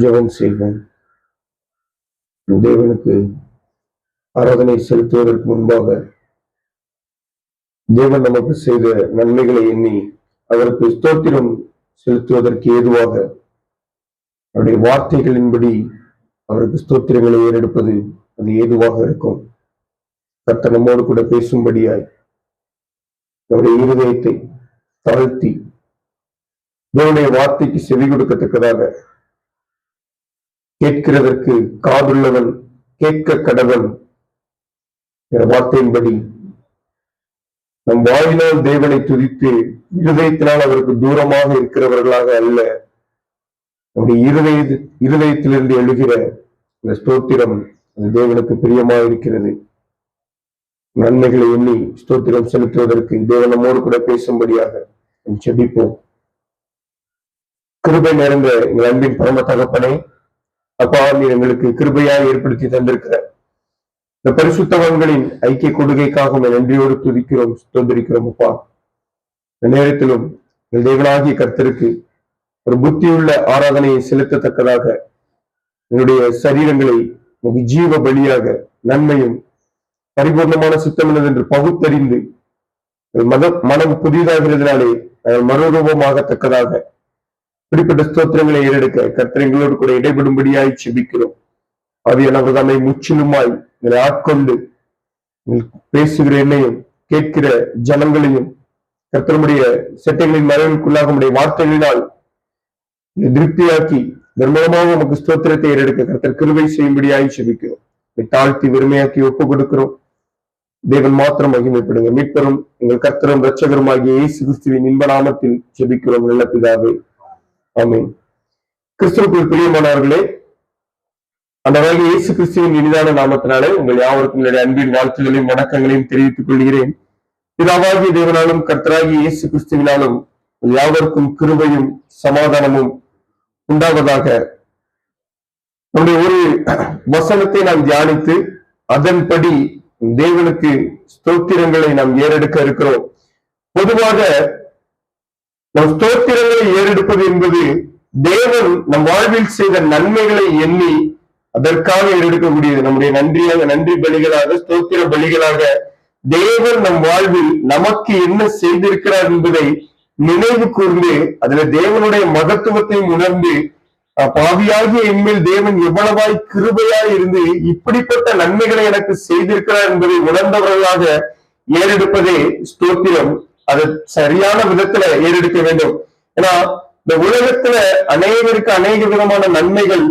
ஜெபம் செய்வோம். தேவனுக்கு ஆராதனை செலுத்துவதற்கு முன்பாக தேவன் நமக்கு செய்த நன்மைகளை எண்ணி அவருக்கு ஸ்தோத்திரம் செலுத்துவதற்கு ஏதுவாக அவருடைய வார்த்தைகளின்படி அவருக்கு ஸ்தோத்திரங்களை ஏறெடுப்பது அது ஏதுவாக இருக்கும். கர்த்தர் நம்மோடு கூட பேசும்படியாய் அவருடைய இருதயத்தை தாழ்த்தி தேவனுடைய வார்த்தைக்கு செவி கொடுக்கத்தக்கதாக கேட்கிறதற்கு காதுள்ளவன் கேட்க கடவன் வார்த்தையின்படி நம் வாயினால் தேவனை துதித்து இருதயத்தினால் அவருக்கு தூரமாக இருக்கிறவர்களாக அல்ல, நம்முடைய இருதயத்திலிருந்து எழுகிற இந்த ஸ்தோத்திரம் அது தேவனுக்கு பிரியமாக இருக்கிறது. நன்மைகளை எண்ணி ஸ்தோத்திரம் செலுத்துவதற்கு தேவன் நம்மோடு கூட பேசும்படியாக ஜெபிப்போம். கிருபை நிறைந்த எங்கள் அன்பின் பரம தகப்பனே, அப்பா, நீர் எங்களுக்கு கிருபையாக ஏற்படுத்தி தந்திருக்கிற இந்த பரிசுத்தவான்களின் ஐக்கிய கொடுகைக்காக நன்றியோடு துதிக்கிறோம், ஸ்தோத்திரிக்கிறோம். அப்பா, இந்த நேரத்திலும் எங்கள் தேவனாகிய கர்த்தருக்கு ஒரு புத்தியுள்ள ஆராதனையை செலுத்தத்தக்கதாக என்னுடைய சரீரங்களை ஜீவ பலியாக நன்மையும் பரிபூர்ணமான சித்தமில்லது என்று பகுத்தறிந்து மனம் புதிதாகிறதுனாலே மறுரூபமாகத்தக்கதாக இப்படிப்பட்ட ஸ்தோத்திரங்களை ஏறெடுக்க கர்த்தர் எங்களோடு கூட இடைபடும்படியாய் செபிக்கிறோம். ஆவியானவர் நம்மை முற்றிலுமாய் எங்களை ஆட்கொண்டு பேசுகிற என்னையும் கேட்கிற ஜனங்களையும் கர்த்தருடைய செட்டைகளின் மறைவுக்குள்ளாக உடைய வார்த்தைகளினால் திருப்தியாக்கி நிர்மலமாக நமக்கு ஸ்தோத்திரத்தை ஏறெடுக்க கர்த்தர் கிருபை செய்யும்படியாய் செபிக்கிறோம். தாழ்த்தி வெறுமையாக்கி ஒப்பு கொடுக்கிறோம். தேவன் மாத்திரம் மகிமைப்படுங்க. மீட்பரும் எங்கள் கர்த்தரும் இரட்சகரும் ஆகிய இயேசு கிறிஸ்துவின் இன்ப நாமத்தில் செபிக்கிறோம் நல்ல பிதாவே, ஆமென். கிறிஸ்துவுக்குள் பிரியமானவர்களே, ஆண்டவராகிய இயேசு கிறிஸ்துவின் இனிதான நாமத்தினாலே உங்கள் யாவருக்கும் என்னுடைய அன்பின் வாழ்த்துகளையும் வணக்கங்களையும் தெரிவித்துக் கொள்கிறேன். பிதாவாகிய தேவனாலும் கர்த்தராகிய இயேசு கிறிஸ்துவினாலும் யாவருக்கும் கிருபையும் சமாதானமும் உண்டாவதாக. நம்முடைய ஒரு வசனத்தை நாம் தியானித்து அதன்படி தேவனுக்கு ஸ்தோத்திரங்களை நாம் ஏறெடுக்க இருக்கிறோம். பொதுவாக நம் ஸ்தோத்திரங்களை ஏறெடுப்பது என்பது தேவன் நம் வாழ்வில் செய்த நன்மைகளை எண்ணி அதற்காக ஏறெடுக்கக்கூடியது. நம்முடைய நன்றி பலிகளாக, ஸ்தோத்திர பலிகளாக தேவன் நம் வாழ்வில் நமக்கு என்ன செய்திருக்கிறார் என்பதை நினைவு கூர்ந்து அதுல தேவனுடைய மகத்துவத்தையும் உணர்ந்து பாவியாகிய என்மேல் தேவன் எவ்வளவாய் கிருபையாய் இருந்து இப்படிப்பட்ட நன்மைகளை எனக்கு செய்திருக்கிறார் என்பதை உணர்ந்தவர்களாக ஏறெடுப்பதே ஸ்தோத்திரம். அது சரியான விதத்துல ஏறெடுக்க வேண்டும். ஏன்னா இந்த உலகத்துல அநேகருக்கு அநேக விதமான நன்மைகள்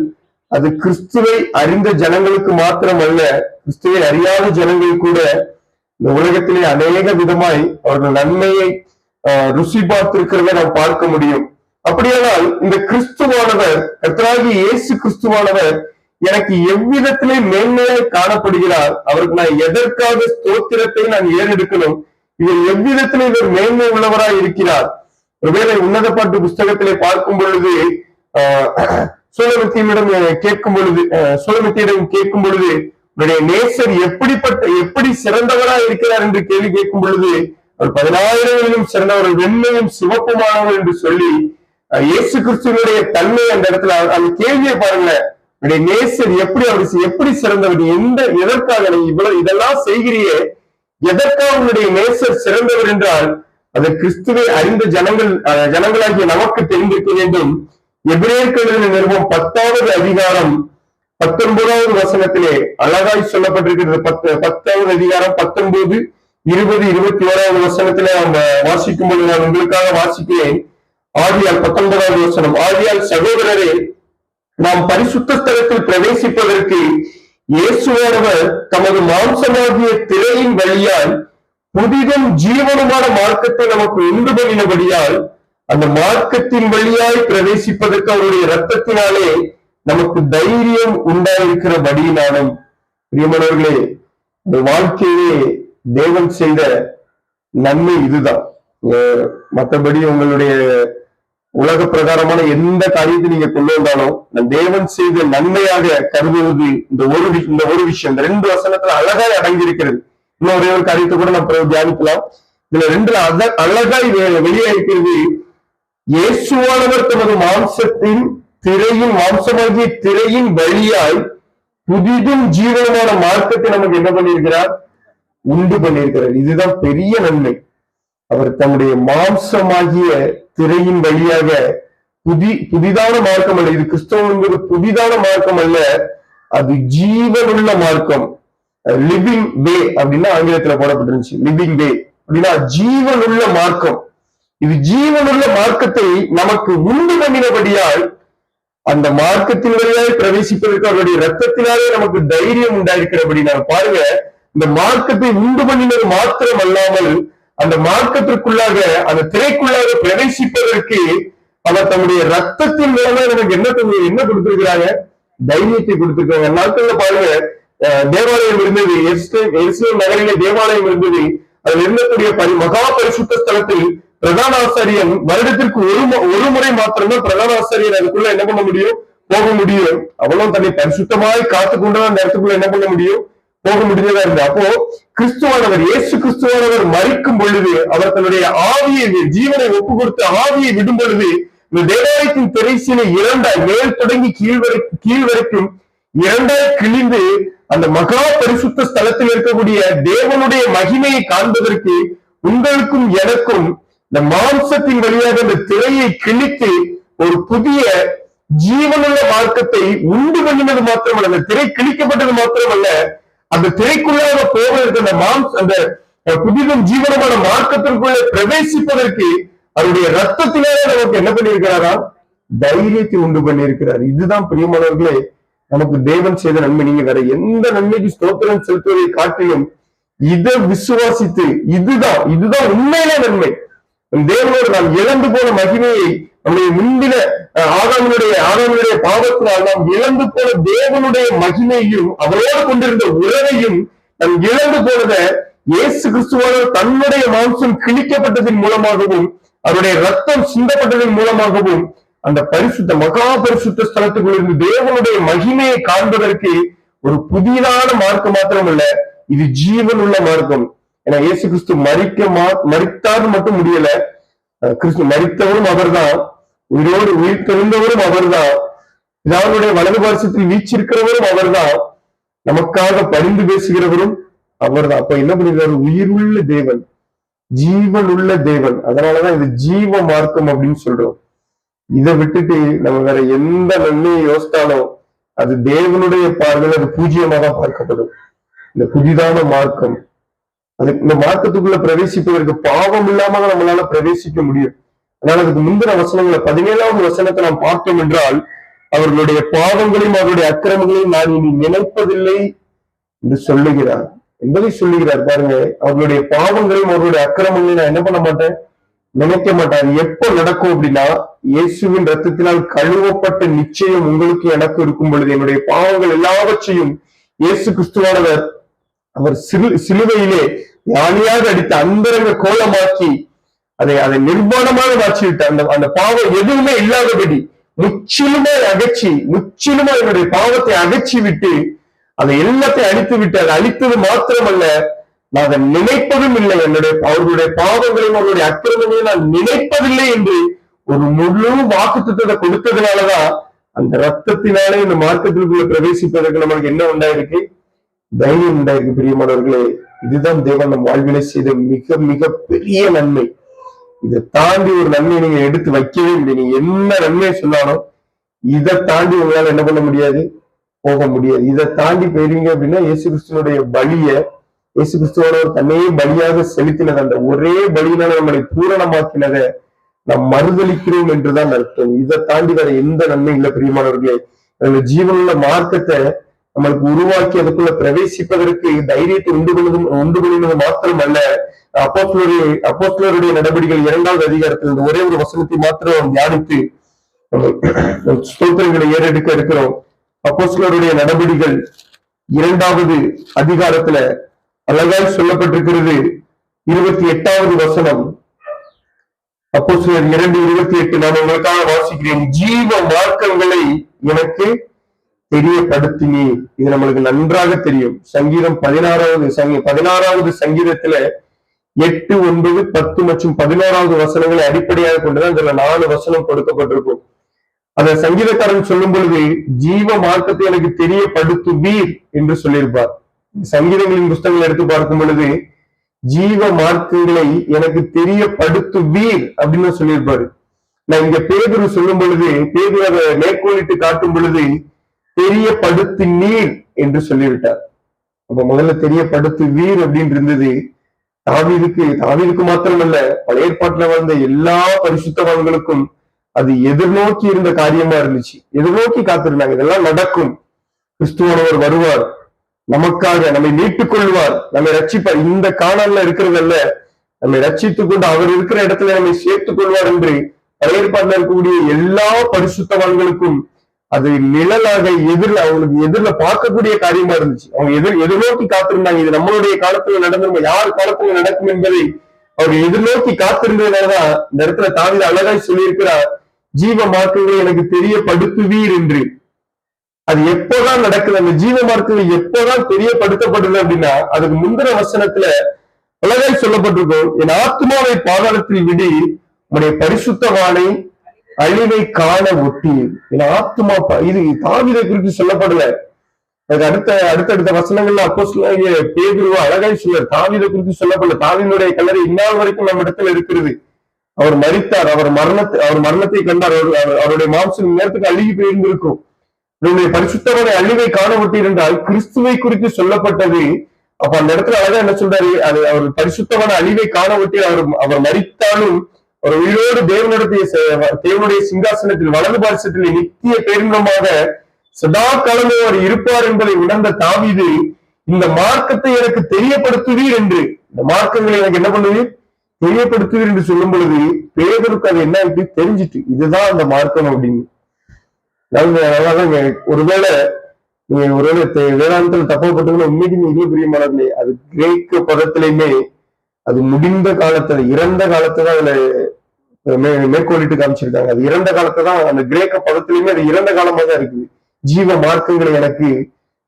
அது கிறிஸ்துவை அறிந்த ஜனங்களுக்கு மாத்திரம் அல்ல, கிறிஸ்துவை அறியாத ஜனங்கள் கூட இந்த உலகத்திலே அநேக விதமாய் அவர்கள் நன்மையை ருசி பார்த்திருக்கிறத நாம் பார்க்க முடியும். அப்படியானால் இந்த கிறிஸ்துவானவர், கர்த்தராகிய இயேசு கிறிஸ்துவானவர் எனக்கு எவ்விதத்திலே மேன்மையாய் காணப்படுகிறார், அவருக்கு நான் எதற்காக ஸ்தோத்திரத்தை நான் ஏறெடுக்கணும், இவர் எவ்விதத்திலே இவர் மேன்மை உள்ளவராய் இருக்கிறார். ஒருவேளை உன்னத பாட்டு புஸ்தகத்திலே பார்க்கும் பொழுது சூலமித்தியிடம் கேட்கும் பொழுது உன்னுடைய நேசர் எப்படி சிறந்தவராய் இருக்கிறார் என்று கேள்வி கேட்கும் பொழுது அவர் 10,000 சிறந்தவர்கள், வெண்மையும் சிவப்புமானவர் என்று சொல்லி இயேசு கிறிஸ்துவனுடைய தன்மை அந்த இடத்துல அந்த கேள்வியை பாருங்களேன். உன்னுடைய நேசர் எப்படி சிறந்தவர், எதற்காக நீ இவ்வளவு இதெல்லாம் செய்கிறியே, எதற்காக உன்னுடைய நேசர் சிறந்தவர் என்றால் அது கிறிஸ்துவை அறிந்த ஜனங்களாகிய நமக்கு தெரிந்திருக்க வேண்டும். எபிரேயர் நிறுவனம் 10வது அதிகாரம் 19வது வசனத்திலே அழகாய் சொல்லப்பட்டிருக்கிறது. 10வது அதிகாரம் 19, 20, 21வது வசனத்திலே அவங்க வாசிக்கும் போது நான் உங்களுக்காக வாசிக்கிறேன். ஆதியால் 19வது வசனம். ஆதியால் சகோதரரே, நாம் பரிசுத்த ஸ்தலத்தில் பிரவேசிப்பதற்கு இயேசுவானவர் தமது மாம்சமாகிய திரையின் வழியால் புதிதும் ஜீவனுமான மார்க்கத்தை நமக்கு உண்டு பண்ணினபடியால் அந்த மார்க்கத்தின் வழியாய் பிரவேசிப்பதற்கு அவருடைய இரத்தத்தினாலே நமக்கு தைரியம் உண்டாயிருக்கிறபடியினாலும். பிரியமானவர்களே, இந்த வாழ்க்கையிலே தேவன் செய்த நன்மை இதுதான். மற்றபடி உங்களுடைய உலக பிரகாரமான எந்த காரியத்தை நீங்க கொண்டு வந்தாலும் தேவன் செய்த நன்மையாக கருதுவது இந்த ஒரு விஷயம். இந்த 2 வசனத்துல அழகாய் அடங்கியிருக்கிறது. இன்னும் ஒரே ஒரு காரியத்தை கூட நம்ம தியானிக்கலாம். இதுல 2 அழகாய் வெளியே இருக்கிறது. இயேசுவானவர் தமது மாம்சத்தின் திரையின் மாம்சமாகிய திரையின் வழியாய் புதிதும் ஜீவனமான மார்க்கத்தை நமக்கு என்ன பண்ணியிருக்கிறார்? உண்டு பண்ணியிருக்கிறார். இதுதான் பெரிய நன்மை. அவர் தம்முடைய மாம்சமாகிய திரையின் வழியாக புதிதான மார்க்கம் அல்ல. இது கிறிஸ்தவம் என்பது புதிதான மார்க்கம் அல்ல, அது ஜீவனுள்ள மார்க்கம். லிவிங் வே அப்படின்னா ஆங்கிலத்துல போடப்பட்டிருந்துச்சு. லிவிங் வே அப்படின்னா ஜீவனுள்ள மார்க்கம். இது ஜீவனுள்ள மார்க்கத்தை நமக்கு உண்டு பண்ணினபடியால் அந்த மார்க்கத்தின் வழியாய் பிரவேசிப்பதற்கு அவருடைய ரத்தத்தினாலே நமக்கு தைரியம் உண்டாயிருக்கிறபடி நான் பாருங்க, இந்த மார்க்கத்தை உண்டு பண்ணினது மாத்திரம் அல்லாமல் அந்த மார்க்கத்திற்குள்ளாக அந்த திரைக்குள்ளாக பிரவேசிப்பதற்கு அவர் தம்முடைய ரத்தத்தின் மூலமா நமக்கு என்ன கொடுத்திருக்கிறாங்க? தைரியத்தை கொடுத்திருக்காங்க. நாட்கள்ல பாருங்க, தேவாலயம் இருந்தது, எருசலேம் நகரிலே தேவாலயம் இருந்தது. அதில் இருந்தக்கூடிய மகா பரிசுத்த ஸ்தலத்தில் பிரதான ஆசாரியன் வருடத்திற்கு ஒரு முறை மாத்திரம்தான் பிரதான ஆசாரியன் அதுக்குள்ள என்ன பண்ண முடியும்? போக முடியும். அவளும் தன்னை பரிசுத்தமாய் காத்துக்கொண்டுதான் அந்த இடத்துக்குள்ள என்ன பண்ண முடியும்? போக முடிஞ்சதா இருந்தது. அப்போ கிறிஸ்துவானவர், இயேசு கிறிஸ்துவானவர் மரிக்கும் பொழுது அவர் தன்னுடைய ஆவியை, ஜீவனை ஒப்பு கொடுத்து ஆவியை விடும் பொழுது இந்த தேவாலயத்தின் திரைச்சீலை இரண்டாய், மேல் தொடங்கி கீழ் வரைக்கும் இரண்டாய் கிழிந்து அந்த மகா பரிசுத்த ஸ்தலத்தில் இருக்கக்கூடிய தேவனுடைய மகிமையை காண்பதற்கு உங்களுக்கும் எனக்கும் இந்த மாம்சத்தின் வழியாக அந்த திரையை கிழித்து ஒரு புதிய ஜீவனுள்ள மார்க்கத்தை உண்டு பண்ணினது மாத்திரமல்ல, அந்த திரை கிழிக்கப்பட்டது மாத்திரமல்ல, அந்த திரைக்குள்ளாக போவதற்கு அந்த புதிதும் ஜீவனமான மார்க்கத்திற்குள்ளே பிரவேசிப்பதற்கு அவருடைய ரத்தத்தினாலே நமக்கு என்ன பண்ணியிருக்கிறாரா? தைரியத்தை உண்டு பண்ணியிருக்கிறார். இதுதான் பிரியமானவர்களே நமக்கு தேவன் செய்த நன்மை. நீங்க வேற எந்த நன்மைக்கு ஸ்தோத்திரம் செலுத்துவதை காட்டிலும் இதை விசுவாசித்து இதுதான் உண்மையிலே நன்மை. தேவனோடு நாம் இழந்து போன மகிமையை, நம்முடைய முந்தின ஆதாமுடைய பாவத்தினால் நாம் இழந்து போன தேவனுடைய மகிமையும் அவரோடு கொண்டிருந்த உறவையும் நாம் இழந்து போனத இயேசு கிறிஸ்துவான தன்னுடைய மாம்சம் கிழிக்கப்பட்டதன் மூலமாகவும் அவருடைய ரத்தம் சிந்தப்பட்டதன் மூலமாகவும் அந்த மகா பரிசுத்த ஸ்தலத்துக்குள் இருந்து தேவனுடைய மகிமையை காண்பதற்கு ஒரு புதிதான மார்க்கம் மாத்திரமல்ல, இது ஜீவன் உள்ள மார்க்கம். ஏன்னா இயேசு கிறிஸ்து மரித்தார் மட்டும் முடியல, கிறிஸ்து மரித்தவரும் அவர்தான், உயிர் தெழுந்தவரும் அவர்தான், பிதாவுடைய வலது பாரசத்தில் வீச்சிருக்கிறவரும் அவர்தான், நமக்காக பரிந்து பேசுகிறவரும் அவர்தான். அப்ப என்ன பண்ணிருக்காரு? உயிருள்ள தேவன், ஜீவன் உள்ள தேவன். அதனாலதான் இது ஜீவ மார்க்கம் அப்படின்னு சொல்றோம். இதை விட்டுட்டு நம்ம வேற எந்த நன்மையை யோசித்தாலும் அது தேவனுடைய பார்வையில் அது பூஜ்யமாக பார்க்கப்படும். இந்த புதிதான மார்க்கம், இந்த மார்க்கத்துக்குள்ள பிரவேசிப்பதற்கு பாவம் இல்லாம நம்மளால பிரவேசிக்க முடியும். அதனால அதுக்கு முந்தின வசனங்களை 17வது வசனத்தை நாம் பார்த்தோம் என்றால், அவர்களுடைய பாவங்களையும் அவருடைய அக்கிரமங்களையும் நான் இனி நினைப்பதில்லை என்று சொல்லுகிறார் என்பதை சொல்லுகிறார். பாருங்க, அவர்களுடைய பாவங்களையும் அவருடைய அக்கிரமங்களையும் நான் என்ன பண்ண மாட்டேன்? நினைக்க மாட்டேன். எப்போ நடக்கும் அப்படின்னா, இயேசுவின் ரத்தத்தினால் கழுவப்பட்ட நிச்சயம் உங்களுக்கு எனக்கு இருக்கும் பொழுது என்னுடைய பாவங்கள் எல்லாவற்றையும் இயேசு கிறிஸ்துவானவர் அவர் சிலுவையிலே ஞானியாக அடித்த அந்தரங்க கோலமாக்கி அதை நிர்வாணமாக மாற்றிவிட்டார். அந்த பாவம் எதுவுமே இல்லாதபடி முற்றிலுமாய் என்னுடைய பாவத்தை அகற்றி விட்டு அதை எல்லாத்தையும் அழித்து விட்டு, அதை அழித்தது மாத்திரமல்ல, நான் அதை நினைப்பதும் இல்லை. அவர்களுடைய பாவங்களையும் அவர்களுடைய அக்கிரமங்களையும் நான் நினைப்பதில்லை என்று ஒரு முழு வாக்குத்தத்தை கொடுத்ததுனாலதான் அந்த ரத்தத்தினாலே இந்த மார்க்கத்திற்குள்ள பிரவேசிப்பதற்கு நமக்கு என்ன உண்டாயிருக்கு? தைரியம் உண்டாயிருக்கு. பிரியமானவர்களே, இதுதான் தேவன் நம் வாழ்விலை செய்த மிக மிக பெரிய நன்மை. இதை தாண்டி ஒரு நன்மை நீங்க எடுத்து வைக்கவே முடியாது. நீங்க என்ன நன்மையை சொன்னாலும் இதை தாண்டி உங்களால என்ன பண்ண முடியாது? போக முடியாது. இதை தாண்டி போயிருவீங்க அப்படின்னா இயேசு கிறிஸ்துவனுடைய இயேசு கிறிஸ்துவோட தன்னையே பலியாக செலுத்தினது, அந்த ஒரே பலியினால நம்மளை பூரணமாக்கினதை நாம் மறுதளிக்கிறோம் என்றுதான் அர்த்தம். இதை தாண்டி வேற எந்த நன்மை இல்லை. பிரியமானவர்களே, அந்த ஜீவனுள்ள மார்க்கத்தை நம்மளுக்கு உருவாக்கி அதுக்குள்ள பிரவேசிப்பதற்கு தைரியத்தை உண்டு பண்ணினது மாத்திரம் அல்ல, அப்போஸ்தலருடைய நடவடிக்கைகள் 2வது அதிகாரத்தில் இந்த ஒரே ஒரு வசனத்தை மாத்திரம் தியானித்து ஸ்தோத்திரங்களை ஏறெடுக்க இருக்கிறோம். அப்போஸ்தலருடைய நடவடிக்கைகள் 2வது அதிகாரத்துல அழகாய் சொல்லப்பட்டிருக்கிறது. 28வது வசனம், அப்போஸ்தலர் 2:28 நான் உங்களுக்காக வாசிக்கிறேன். ஜீவ மார்க்கங்களை எனக்கு தெரியப்படுத்தினீர். இது நம்மளுக்கு நன்றாக தெரியும். சங்கீதம் 16வது சங்கீதத்துல 8, 9, 10 மற்றும் 11வது வசனங்களை அடிப்படையாக கொண்டுதான் இதுல 4 வசனம் கொடுக்கப்பட்டிருக்கும். அந்த சங்கீதக்காரன் சொல்லும் பொழுது ஜீவ மார்க்கத்தை எனக்கு தெரியப்படுத்துவீர் என்று சொல்லியிருப்பார். சங்கீதங்களின் புஸ்தகங்கள் எடுத்து பார்க்கும் பொழுது ஜீவ மார்க்கங்களை எனக்கு தெரியப்படுத்துவீர் அப்படின்னு சொல்லியிருப்பாரு. நான் இங்க பேதுரு சொல்லும் பொழுது, பேதுரு அதை மேற்கோளிட்டு காட்டும் பொழுது தெரியப்படுத்தினீர் என்று சொல்லிவிட்டார். அப்ப முதல்ல தெரியப்படுத்துவீர் அப்படின்னு இருந்தது. தாவீதுக்கு மாத்திரமல்ல, பழைய ஏற்பாட்டுல வந்த எல்லா பரிசுத்தவான்களுக்கும் அது எதிர்நோக்கி இருந்த காரியமா இருந்துச்சு. எதிர்நோக்கி காத்திருந்தாங்க, இதெல்லாம் நடக்கும், கிறிஸ்துவானவர் வருவார், நமக்காக நம்மை மீட்டுக் கொள்வார், நம்மை ரட்சிப்பார். இந்த காணல்ல இருக்கிறதல்ல, நம்மை ரட்சித்துக் கொண்டு அவர் இருக்கிற இடத்துல நம்மை சேர்த்துக் கொள்வார் என்று பழைய ஏற்பாட்டில் இருக்கக்கூடிய எல்லா பரிசுத்தவான்களுக்கும் அது நிழலாக அவங்களுக்கு எதிரில பார்க்கக்கூடிய காரியமா இருந்துச்சு. அவங்க எதிர்நோக்கி காத்திருந்தாங்க. இது நம்மளுடைய காலத்துல நடந்து யார் காலத்துல நடக்கும் என்பதை அவர் எதிர்நோக்கி காத்திருந்ததுனாலதான் இந்த இடத்துல தாவீது அழகாய் சொல்லியிருக்கிறார், ஜீவ மார்க்கங்களை எனக்கு தெரியப்படுத்துவீர் என்று. அது எப்போதான் நடக்குது, அந்த ஜீவ மார்க்கங்கள் எப்போதான் தெரியப்படுத்தப்படுது அப்படின்னா, அதுக்கு முந்தின வசனத்துல அழகாய் சொல்லப்பட்டிருக்கும், என் ஆத்மாவை பாதாளத்தில் விடி உடைய பரிசுத்தவானை அழிவை காண ஒட்டி. என் ஆத்மா, இது தாவீதை குறித்து சொல்லப்படல. அதுக்கு அடுத்தடுத்த வசனங்கள்ல அப்போஸ்தலனாகிய பேதுரு அழகாய் சொல்றார், தாவீதை குறித்து சொல்லப்படல. தாவீதுடைய கல்லறை இந்நாள் வரைக்கும் நம்ம இடத்துல இருக்கிறது. அவர் மரித்தார், அவர் மரணத்தை கண்டார், அவருடைய மாம்சம் நேரத்துக்கு அழுகி போயிருந்திருக்கும். நம்முடைய பரிசுத்தவனை அழிவை காண விட்டீர் என்றால் கிறிஸ்துவை குறித்து சொல்லப்பட்டது. அப்ப அந்த இடத்துல அழகா என்ன சொல்றாரு, அது அவர் பரிசுத்தவனை அழிவை காண விட்டீர், அவர் மரித்தாலும் அவர் உயிரோடு தேவனுடைய சிங்காசனத்தில் வலது பாரிசத்தில் நித்திய பேரின்பமாக சதா காலமே அவர் இருப்பார் என்பதை உணர்ந்த தாவீது, இந்த மார்க்கத்தை எனக்கு தெரியப்படுத்துவீர் என்று, இந்த மார்க்கங்களை எனக்கு என்ன பண்ணுவீர், தெரியப்படுத்துவீர் என்று சொல்லும் பொழுது பேதருக்கு அது என்ன தெரிஞ்சிட்டு, இதுதான் அந்த மார்க்கம் அப்படின்னு. ஒருவேளை வேதாந்தத்தில் தப்பப்பட்டதுன்னு உண்மைக்கு மிக பிரியமானது. அது கிரேக்க பதத்திலையுமே அது முடிந்த காலத்துல, இறந்த காலத்துல அதுல மேற்கோளிட்டு காமிச்சிருக்காங்க. அது இறந்த காலத்தை தான், அந்த கிரேக்க பதத்திலையுமே அது இறந்த காலமா தான் இருக்குது. ஜீவ மார்க்கங்களை எனக்கு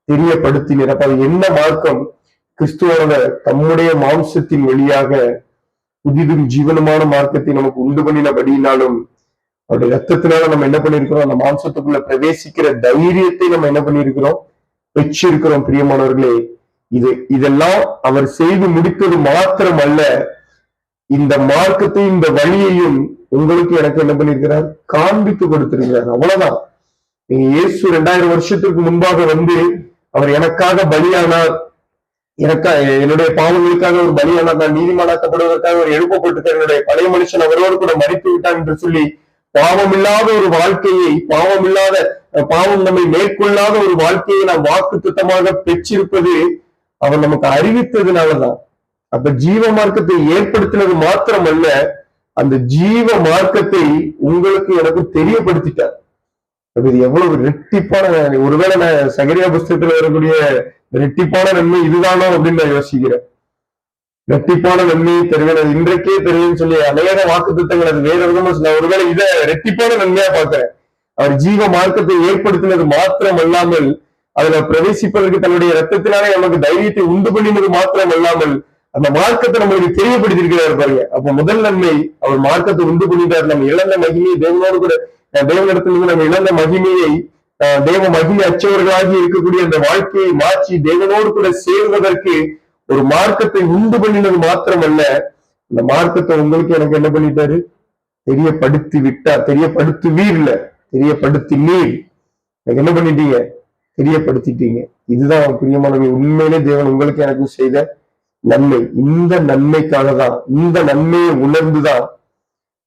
தெரியப்படுத்தினர். அப்ப அது என்ன மார்க்கம்? கிறிஸ்துவோட தம்முடைய மாம்சத்தின் வழியாக புதிதும் ஜீவனமான மார்க்கத்தை நமக்கு உண்டு பண்ணினபடினாலும் அவருடைய ரத்தத்தினால நம்ம என்ன பண்ணிருக்கிறோம், அந்த மாம்சத்துக்குள்ள பிரவேசிக்கிற தைரியத்தை நம்ம என்ன பண்ணிருக்கிறோம், பெற்றிருக்கிறோம். பிரியமானவர்களே, இதெல்லாம் அவர் செய்து முடித்தது மாத்திரம் அல்ல, இந்த மார்க்கத்தை, இந்த வழியையும் உங்களுக்கு எனக்கு என்ன பண்ணிருக்கிறார், காண்பித்து கொடுத்திருக்கிறார். அவ்வளவுதான். நீங்க இயேசு 2000 வருஷத்துக்கு முன்பாக வந்து அவர் எனக்காக பலியானார், என்னுடைய பாவங்களுக்காக ஒரு பலியானார், நான் நீதிமானாக்கப்படுவதற்காக அவர் எழுப்பப்பட்டிருக்கார், என்னுடைய பழைய மனுஷன் அவரோடு கூட மரித்து விட்டான் என்று சொல்லி பாவமில்லாத ஒரு வாழ்க்கையை, பாவம் நம்மை மேற்கொள்ளாத ஒரு வாழ்க்கையை நாம் வாக்கு திட்டமாக பெற்றிருப்பது அவர் நமக்கு அறிவித்ததுனாலதான். அப்ப ஜீவ மார்க்கத்தை ஏற்படுத்தினது மாத்திரமல்ல, அந்த ஜீவ மார்க்கத்தை உங்களுக்கு எனக்கு தெரியப்படுத்திட்டார். இது எவ்வளவு ரெட்டிப்பான, ஒருவேளை நான் சகரியா புஸ்தகத்துல வரக்கூடிய ரெட்டிப்பான நன்மை இதுதானோ அப்படின்னு நான் யோசிக்கிறேன். ரெட்டிப்பான நன்மையை தருவேன், இன்றைக்கே தெரியும் சொல்லி அநேக வாக்கு திட்டங்கள் அது வேற விதமா சொல்ல, ஒருவேளை இதை ரெட்டிப்பான நன்மையா பார்க்கிறேன். அவர் ஜீவ மார்க்கத்தை ஏற்படுத்தினது மாத்திரம் அல்லாமல், அதுல பிரவேசிப்பதற்கு தன்னுடைய ரத்தத்தினாலே நமக்கு தைரியத்தை உண்டு பண்ணினது மாத்திரம் அல்லாமல், அந்த மார்க்கத்தை நம்மளுக்கு தெரியப்படுத்திருக்கிறார் பாருங்க. அப்ப முதல் நன்மை, அவர் மார்க்கத்தை உண்டு பண்ணிட்டார். நம்ம இழந்த மகிமையை தேவனோடு கூட, தேவனிடத்திலிருந்து நம்ம இழந்த மகிமையை, தேவ மகிமை அச்சவர்களாகி இருக்கக்கூடிய அந்த வாழ்க்கையை மாற்றி தேவனோடு கூட சேர்வதற்கு ஒரு மார்க்கத்தை உண்டு பண்ணினது மாத்திரமல்ல, இந்த மார்க்கத்தை உங்களுக்கு எனக்கு என்ன பண்ணிட்டாரு, தெரியப்படுத்தி விட்டார். தெரியப்படுத்துவீர் இல்ல, தெரியப்படுத்தினீர். எனக்கு என்ன பண்ணிட்டீங்க, தெரியப்படுத்திட்டீங்க. இதுதான் பிரியமானவர்கள், உண்மையிலே தேவன் உங்களுக்கு எனக்கு செய்த நன்மை. இந்த நன்மைக்காக தான், இந்த நன்மையை உணர்ந்துதான்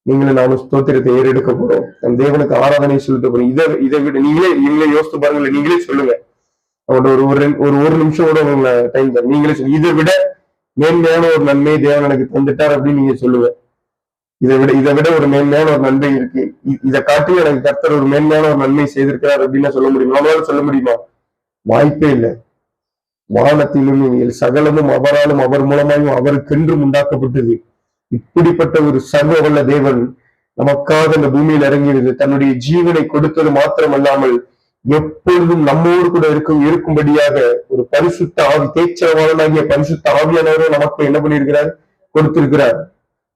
நீங்களும் நானும் ஸ்தோத்திரத்தை ஏறெடுக்க போறோம். நம் தேவனுக்கு ஆராதனை சொல்லிட்டு போறோம். இதை விட நீங்களே யோசித்து பாருங்க, நீங்களே சொல்லுங்க. ஒரு நிமிஷம் கூட உங்களை டைம் தரும், நீங்களே சொல்லுங்க. இதை விட மேன்மையான ஒரு நன்மை தேவன் எனக்கு தந்துட்டார் அப்படின்னு நீங்க சொல்லுங்க. இதை விட ஒரு மேன்மையான ஒரு நன்மை இருக்கு, இதை காட்டி எனக்கு கர்த்தர் ஒரு மேன்மையான ஒரு நன்மை செய்திருக்கிறார் அப்படின்னு சொல்ல முடியுமா? நம்மளால சொல்ல முடியுமா? வாய்ப்பே இல்லை. வானத்திலும் சகலமும் அவராலும் அவர் மூலமாயும் அவருக்கென்றும் உண்டாக்கப்பட்டது. இப்படிப்பட்ட ஒரு சர்வ வல்ல தேவன் நமக்காக இந்த பூமியில் இறங்கியது, தன்னுடைய ஜீவனை கொடுத்தது மாத்திரமல்லாமல் எப்பொழுதும் நம்மோடு கூட இருக்கும்படியாக ஒரு பரிசுத்த ஆவி, தேச்சரவாளனாகிய பரிசுத்த ஆவியானவரை நமக்கு என்ன பண்ணியிருக்கிறார், கொடுத்திருக்கிறார்.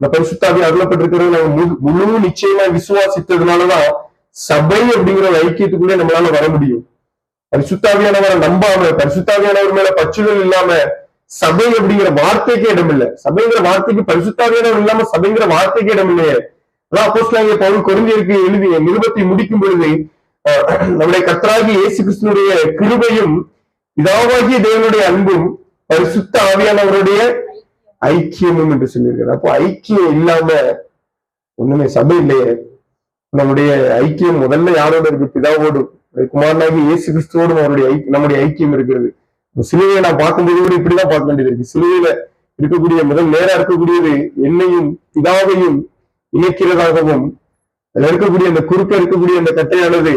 இந்த பரிசுத்த ஆவி அருளப்பட்டிருக்கிறது நம்ம முழு நிச்சயமா விசுவாசித்ததுனாலதான் சபை அப்படிங்கிற ஒரு ஐக்கியத்துக்குள்ளே நம்மளால வர முடியும். பரிசுத்தாவியானவரை நம்பாம, பரிசுத்தாவியானவர் மேல பற்றுதல் இல்லாம சபை அப்படிங்கிற வார்த்தைக்கு இடம் இல்லை. சபைங்கிற வார்த்தைக்கு பரிசுத்தாவியானவர் இல்லாம சபைங்கிற வார்த்தைக்கு இடம் இல்லையே. அதான் அப்போஸ்தலனாகிய பவுல் கொரிந்தியருக்கு எழுதிய நிருபத்தை முடிக்கும் பொழுது நம்முடைய கர்த்தராகிய இயேசு கிறிஸ்துவினுடைய கிருபையும் பிதாவாகிய தேவனுடைய அன்பும் பரிசுத்த ஆவியானவருடைய ஐக்கியமும் என்று சொல்லியிருக்கிறார். அப்போ ஐக்கியம் இல்லாம ஒண்ணுமே சபை இல்லையே. நம்முடைய ஐக்கியம் முதல்ல யாரோட இருக்கு? பிதாவோடு, குமாரனாகி இயேசு கிறிஸ்துவோடும் அவருடைய நம்முடைய ஐக்கியம் இருக்கிறது. சிலுவையை நான் பார்க்கும்போது கூட இப்படிதான் பார்க்க வேண்டியது இருக்கு. சிலுவையில இருக்கக்கூடிய முதல் நேரா இருக்கக்கூடியது என்னையும் பிதாவையும் இணைக்கிறதாகவும், அதுல இருக்கக்கூடிய அந்த குறுக்க இருக்கக்கூடிய அந்த கட்டையானது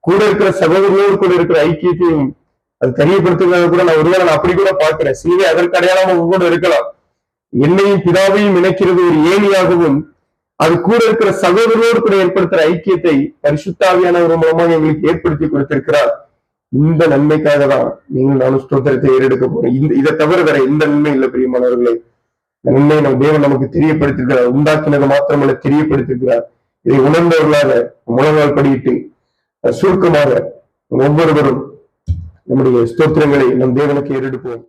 கூட இருக்கிற சகோதரர்களோடு கூட இருக்கிற ஐக்கியத்தையும் அது தெரியப்படுத்துறத கூட நான் ஒருவேளை நான் அப்படி கூட பார்க்கிறேன். சிலுவை அதற்கு அடையாளமாக கூட இருக்கலாம். என்னையும் பிதாவையும் இணைக்கிறது ஒரு ஏணியாகவும், அது கூட இருக்கிற சகோதரரோடு கூட ஏற்படுத்துற ஐக்கியத்தை பரிசுத்த ஆவியானவர் மூலமாக எங்களுக்கு ஏற்படுத்தி கொடுத்திருக்கிறார். இந்த நன்மைக்காக தான் நீங்கள் நானும் ஸ்தோத்திரத்தை ஏறெடுக்க போறோம். இதை தவிர வேற எந்த நன்மை இல்லை பிரியமானவர்களே. நன்மை நம் தேவன் நமக்கு தெரியப்படுத்திருக்கிறார். உண்டாக்கினதை மாத்திரமல்ல தெரியப்படுத்திருக்கிறார். இதை உணர்ந்தவர்களாக முழங்கால் படியிட்டு சுருக்கமாக ஒவ்வொருவரும் நம்முடைய ஸ்தோத்திரங்களை நம் தேவனுக்கு ஏறெடுப்போம்.